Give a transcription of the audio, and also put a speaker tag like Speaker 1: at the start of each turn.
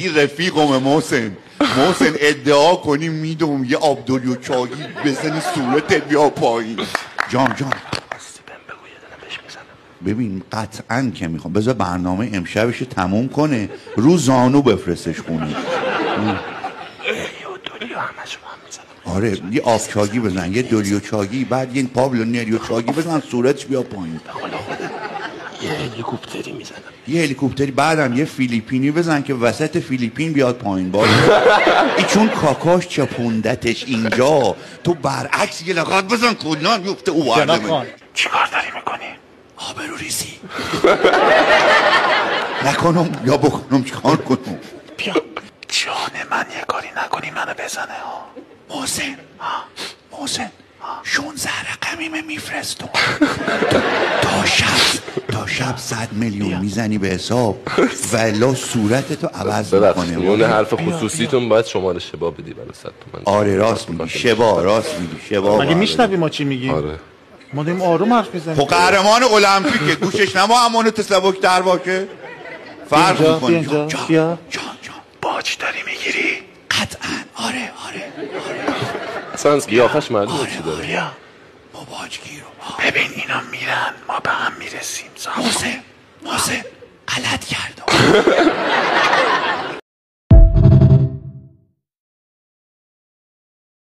Speaker 1: این رفیقم محسن ادعا کنیم میدونم یه عبدالی و چاگی بزنی صورتت بیا پایین. جان ببین قطعا که میخوام بذار برنامه امشبش تموم کنه رو زانو بفرستش خونه. آره یه آب چاگی بزن، یه دولیو چاگی، بعد یه پابلو نیریو چاگی بزن صورتش بیا پایین.
Speaker 2: یه هلیکوپتری میزنم،
Speaker 1: یه هلیکوپتری، بعدم یه فیلیپینی بزن که وسط فیلیپین بیاد پایین. باید ای چون کاکاش چپوندتش اینجا، تو برعکس یه لغات بزن کلان بیفته او وردمه.
Speaker 2: چی کار داری میکنی؟
Speaker 1: آبرو ریزی نکنم یا بکنم چی کار کنم.
Speaker 2: بیا جان من یه کاری نکنی منو بزنه ها.
Speaker 1: محسن 16 رقمیمه میفرستم تا شب 100 میلیون میزنی به حساب ولا صورتتو عوض میکنه.
Speaker 3: اون حرف خصوصیتون باید شماره شبا بدی برای 100 تومن.
Speaker 1: آره راست میگی شبا، راست میگی شبا.
Speaker 4: مگه میشنوی ما چی میگیم؟
Speaker 3: آره
Speaker 4: ما داریم آروم حرف میزنیم.
Speaker 1: خب قهرمان المپیکه گوشش نما امانت تسلبک در واکه فرق میکنه.
Speaker 4: بیا
Speaker 1: جان
Speaker 2: باج داری میگیری؟
Speaker 1: قطعا آره
Speaker 3: اصلا از قیافش معلومه چی داره.
Speaker 2: بیا
Speaker 1: با باجگیرو
Speaker 2: ببین اینا میرن ما به هم میرسیم.
Speaker 1: محسن غلط کردم